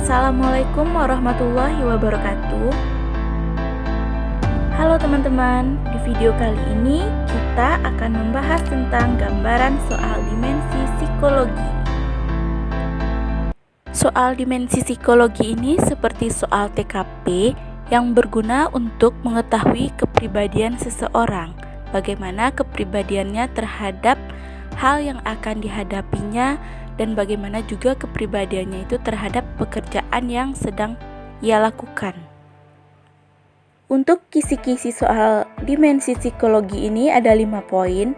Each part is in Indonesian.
Assalamualaikum warahmatullahi wabarakatuh. Halo teman-teman, di video kali ini kita akan membahas tentang gambaran soal dimensi psikologi. Soal dimensi psikologi ini seperti soal TKP yang berguna untuk mengetahui kepribadian seseorang, bagaimana kepribadiannya terhadap hal yang akan dihadapinya, dan bagaimana juga kepribadiannya itu terhadap pekerjaan yang sedang ia lakukan. Untuk kisi-kisi soal dimensi psikologi ini ada 5 poin.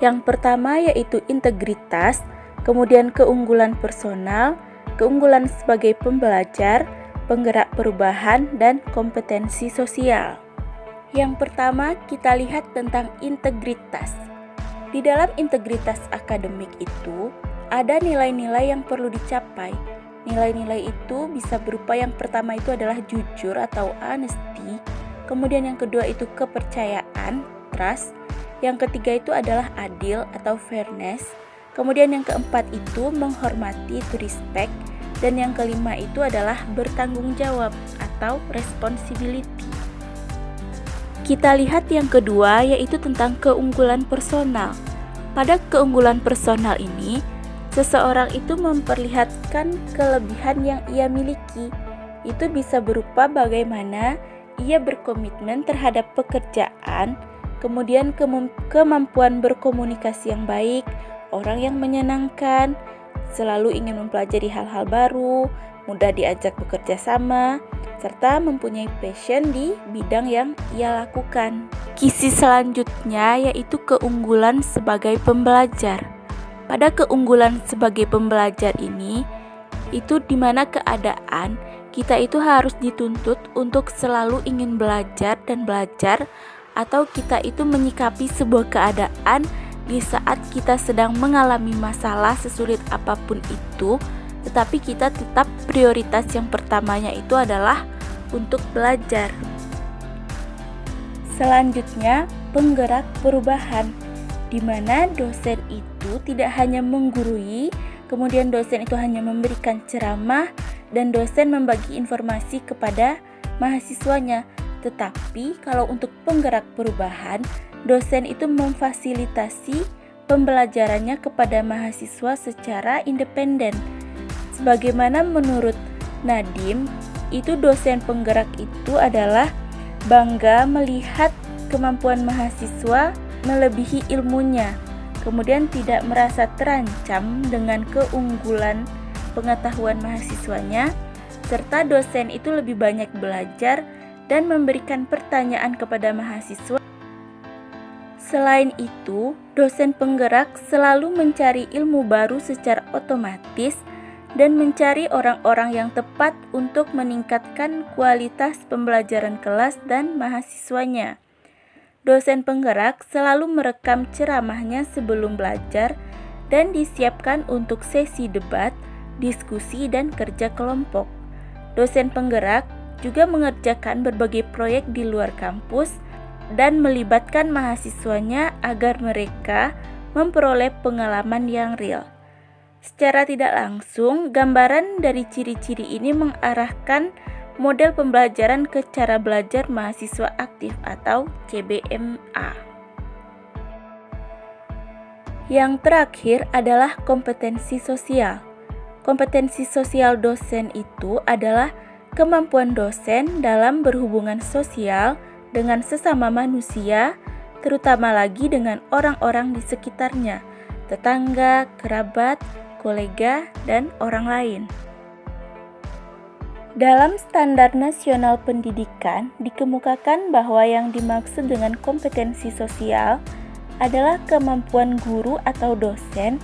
Yang pertama yaitu integritas, kemudian keunggulan personal, keunggulan sebagai pembelajar, penggerak perubahan, dan kompetensi sosial. Yang pertama kita lihat tentang integritas. Di dalam integritas akademik itu ada nilai-nilai yang perlu dicapai. Nilai-nilai itu bisa berupa yang pertama itu adalah jujur atau honesty, kemudian yang kedua itu kepercayaan, trust, yang ketiga itu adalah adil atau fairness, kemudian yang keempat itu menghormati to respect, dan yang kelima itu adalah bertanggung jawab atau responsibility. Kita lihat yang kedua yaitu tentang keunggulan personal. Pada keunggulan personal ini, seseorang itu memperlihatkan kelebihan yang ia miliki. Itu bisa berupa bagaimana ia berkomitmen terhadap pekerjaan, kemudian kemampuan berkomunikasi yang baik, orang yang menyenangkan, selalu ingin mempelajari hal-hal baru, mudah diajak bekerja sama, serta mempunyai passion di bidang yang ia lakukan. Kisi selanjutnya yaitu keunggulan sebagai pembelajar. Pada keunggulan sebagai pembelajar ini, itu dimana keadaan kita itu harus dituntut untuk selalu ingin belajar dan belajar, atau kita itu menyikapi sebuah keadaan di saat kita sedang mengalami masalah sesulit apapun itu, tetapi kita tetap prioritas yang pertamanya itu adalah untuk belajar. Selanjutnya, penggerak perubahan, di mana dosen itu tidak hanya menggurui, kemudian dosen itu hanya memberikan ceramah, dan dosen membagi informasi kepada mahasiswanya. Tetapi kalau untuk penggerak perubahan, dosen itu memfasilitasi pembelajarannya kepada mahasiswa secara independen. Sebagaimana menurut Nadiem, itu dosen penggerak itu adalah bangga melihat kemampuan mahasiswa melebihi ilmunya, kemudian tidak merasa terancam dengan keunggulan pengetahuan mahasiswanya, serta dosen itu lebih banyak belajar dan memberikan pertanyaan kepada mahasiswa. Selain itu, dosen penggerak selalu mencari ilmu baru secara otomatis dan mencari orang-orang yang tepat untuk meningkatkan kualitas pembelajaran kelas dan mahasiswanya. Dosen penggerak selalu merekam ceramahnya sebelum belajar dan disiapkan untuk sesi debat, diskusi, dan kerja kelompok. Dosen penggerak juga mengerjakan berbagai proyek di luar kampus dan melibatkan mahasiswanya agar mereka memperoleh pengalaman yang real. Secara tidak langsung, gambaran dari ciri-ciri ini mengarahkan model pembelajaran ke cara belajar mahasiswa aktif atau CBMA. Yang terakhir adalah kompetensi sosial. Kompetensi sosial dosen itu adalah kemampuan dosen dalam berhubungan sosial dengan sesama manusia, terutama lagi dengan orang-orang di sekitarnya, tetangga, kerabat, kolega, dan orang lain. Dalam Standar Nasional Pendidikan dikemukakan bahwa yang dimaksud dengan kompetensi sosial adalah kemampuan guru atau dosen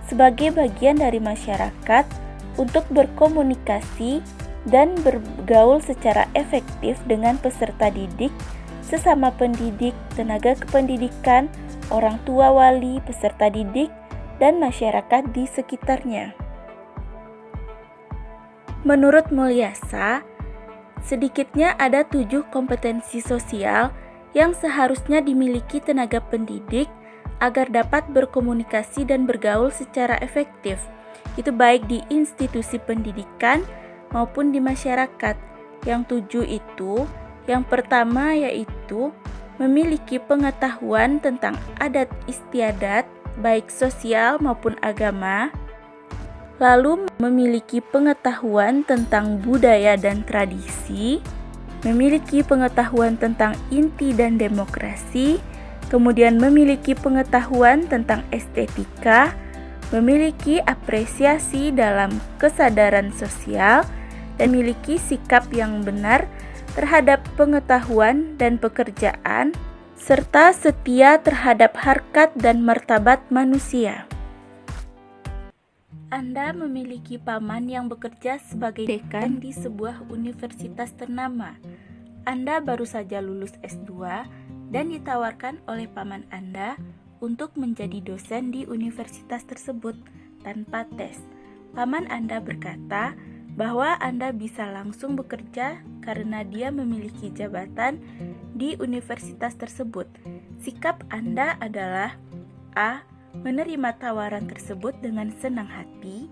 sebagai bagian dari masyarakat untuk berkomunikasi dan bergaul secara efektif dengan peserta didik, sesama pendidik, tenaga kependidikan, orang tua wali, peserta didik, dan masyarakat di sekitarnya. Menurut Mulyasa, sedikitnya ada 7 kompetensi sosial yang seharusnya dimiliki tenaga pendidik agar dapat berkomunikasi dan bergaul secara efektif. Itu baik di institusi pendidikan maupun di masyarakat. Yang 7 itu, yang pertama yaitu memiliki pengetahuan tentang adat istiadat, baik sosial maupun agama, lalu memiliki pengetahuan tentang budaya dan tradisi, memiliki pengetahuan tentang inti dan demokrasi, kemudian memiliki pengetahuan tentang estetika, memiliki apresiasi dalam kesadaran sosial, dan memiliki sikap yang benar terhadap pengetahuan dan pekerjaan, serta setia terhadap harkat dan martabat manusia. Anda memiliki paman yang bekerja sebagai dekan di sebuah universitas ternama. Anda baru saja lulus S2 dan ditawarkan oleh paman Anda untuk menjadi dosen di universitas tersebut tanpa tes. Paman Anda berkata bahwa Anda bisa langsung bekerja karena dia memiliki jabatan di universitas tersebut. Sikap Anda adalah A. Menerima tawaran tersebut dengan senang hati,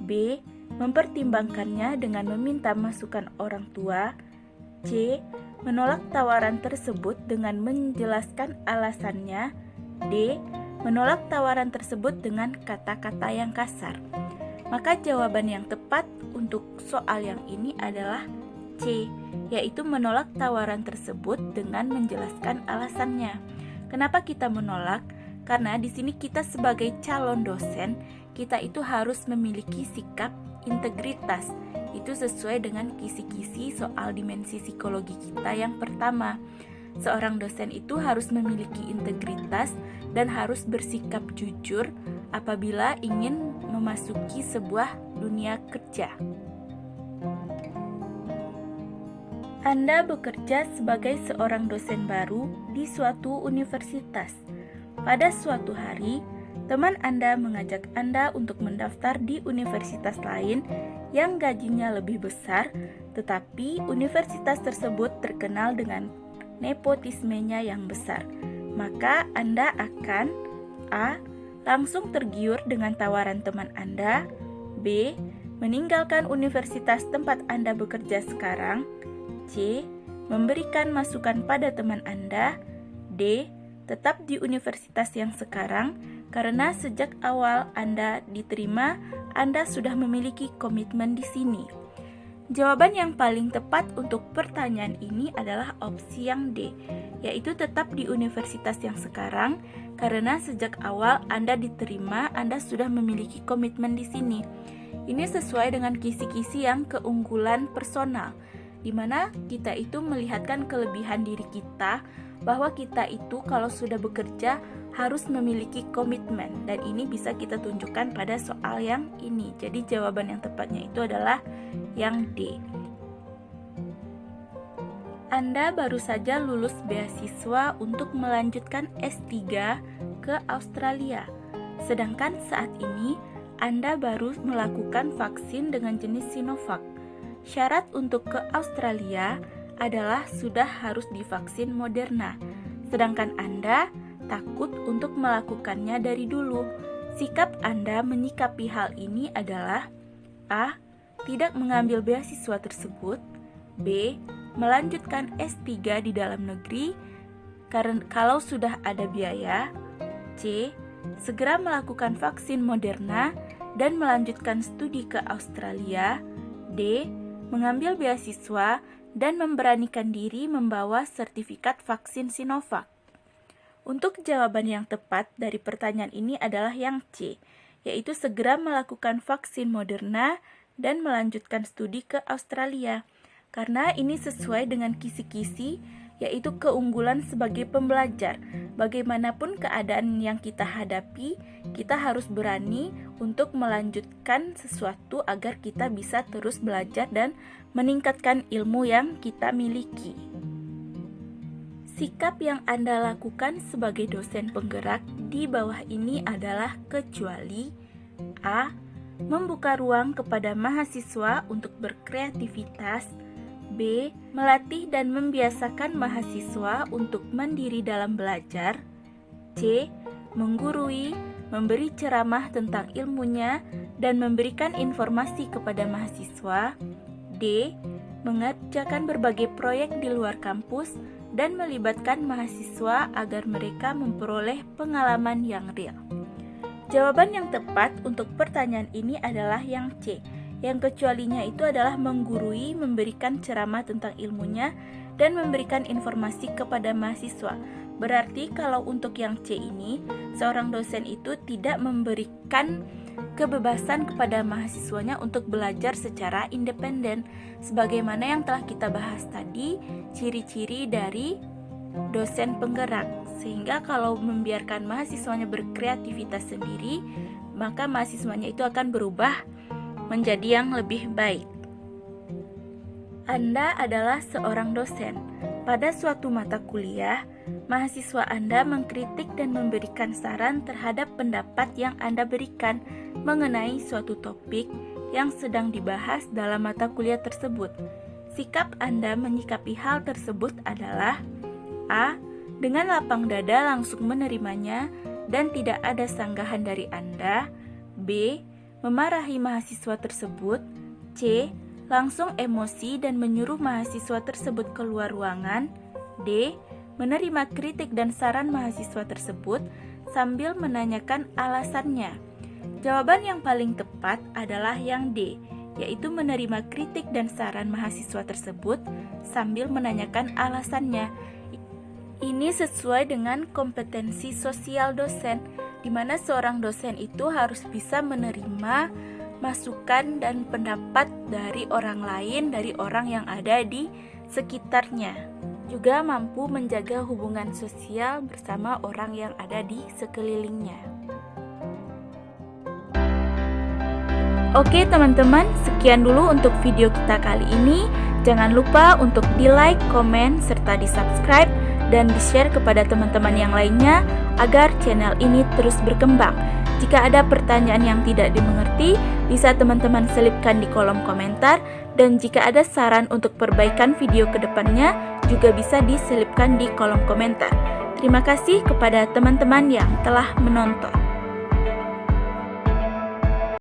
B. Mempertimbangkannya dengan meminta masukan orang tua, C. Menolak tawaran tersebut dengan menjelaskan alasannya, D. Menolak tawaran tersebut dengan kata-kata yang kasar. Maka jawaban yang tepat untuk soal yang ini adalah C, yaitu menolak tawaran tersebut dengan menjelaskan alasannya. Kenapa kita menolak? Karena di sini kita sebagai calon dosen, kita itu harus memiliki sikap integritas. Itu sesuai dengan kisi-kisi soal dimensi psikologi kita yang pertama. Seorang dosen itu harus memiliki integritas dan harus bersikap jujur apabila ingin memasuki sebuah dunia kerja. Anda bekerja sebagai seorang dosen baru di suatu universitas. Pada suatu hari, teman Anda mengajak Anda untuk mendaftar di universitas lain yang gajinya lebih besar, tetapi universitas tersebut terkenal dengan nepotismenya yang besar. Maka Anda akan A. Langsung tergiur dengan tawaran teman Anda, B. Meninggalkan universitas tempat Anda bekerja sekarang, C. Memberikan masukan pada teman Anda, D. Tetap di universitas yang sekarang karena sejak awal Anda diterima, Anda sudah memiliki komitmen di sini. Jawaban yang paling tepat untuk pertanyaan ini adalah opsi yang D, yaitu tetap di universitas yang sekarang karena sejak awal Anda diterima, Anda sudah memiliki komitmen di sini. Ini sesuai dengan kisi-kisi yang keunggulan personal, di mana kita itu melihatkan kelebihan diri kita, bahwa kita itu kalau sudah bekerja harus memiliki komitmen, dan ini bisa kita tunjukkan pada soal yang ini. Jadi jawaban yang tepatnya itu adalah yang D. Anda baru saja lulus beasiswa untuk melanjutkan S3 ke Australia. Sedangkan saat ini Anda baru melakukan vaksin dengan jenis Sinovac. Syarat untuk ke Australia adalah sudah harus divaksin Moderna. Sedangkan Anda takut untuk melakukannya dari dulu. Sikap Anda menyikapi hal ini adalah A. Tidak mengambil beasiswa tersebut, B. Melanjutkan S3 di dalam negeri karena kalau sudah ada biaya, C. Segera melakukan vaksin Moderna dan melanjutkan studi ke Australia, D. Mengambil beasiswa dan memberanikan diri membawa sertifikat vaksin Sinovac. Untuk jawaban yang tepat dari pertanyaan ini adalah yang C, yaitu segera melakukan vaksin Moderna dan melanjutkan studi ke Australia. Karena ini sesuai dengan kisi-kisi, yaitu keunggulan sebagai pembelajar. Bagaimanapun keadaan yang kita hadapi, kita harus berani untuk melanjutkan sesuatu agar kita bisa terus belajar dan meningkatkan ilmu yang kita miliki. Sikap yang Anda lakukan sebagai dosen penggerak di bawah ini adalah kecuali A. Membuka ruang kepada mahasiswa untuk berkreativitas, B. Melatih dan membiasakan mahasiswa untuk mandiri dalam belajar, C. Menggurui, memberi ceramah tentang ilmunya dan memberikan informasi kepada mahasiswa, D. Mengerjakan berbagai proyek di luar kampus dan melibatkan mahasiswa agar mereka memperoleh pengalaman yang real. Jawaban yang tepat untuk pertanyaan ini adalah yang C. Yang kecualinya itu adalah menggurui, memberikan ceramah tentang ilmunya, dan memberikan informasi kepada mahasiswa. Berarti kalau untuk yang C ini, seorang dosen itu tidak memberikan kebebasan kepada mahasiswanya untuk belajar secara independen. Sebagaimana yang telah kita bahas tadi, ciri-ciri dari dosen penggerak. Sehingga kalau membiarkan mahasiswanya berkreativitas sendiri, maka mahasiswanya itu akan berubah menjadi yang lebih baik. Anda adalah seorang dosen. Pada suatu mata kuliah, mahasiswa Anda mengkritik dan memberikan saran terhadap pendapat yang Anda berikan mengenai suatu topik yang sedang dibahas dalam mata kuliah tersebut. Sikap Anda menyikapi hal tersebut adalah A. Dengan lapang dada langsung menerimanya dan tidak ada sanggahan dari Anda. B. Memarahi mahasiswa tersebut. C. Langsung emosi dan menyuruh mahasiswa tersebut keluar ruangan. D. Menerima kritik dan saran mahasiswa tersebut sambil menanyakan alasannya. Jawaban yang paling tepat adalah yang D, yaitu menerima kritik dan saran mahasiswa tersebut sambil menanyakan alasannya. Ini sesuai dengan kompetensi sosial dosen, di mana seorang dosen itu harus bisa menerima masukan dan pendapat dari orang lain, dari orang yang ada di sekitarnya. Juga mampu menjaga hubungan sosial bersama orang yang ada di sekelilingnya. Oke teman-teman, sekian dulu untuk video kita kali ini. Jangan lupa untuk di-like, komen, serta di-subscribe dan di-share kepada teman-teman yang lainnya agar channel ini terus berkembang. Jika ada pertanyaan yang tidak dimengerti, bisa teman-teman selipkan di kolom komentar, dan jika ada saran untuk perbaikan video ke depannya, juga bisa diselipkan di kolom komentar. Terima kasih kepada teman-teman yang telah menonton.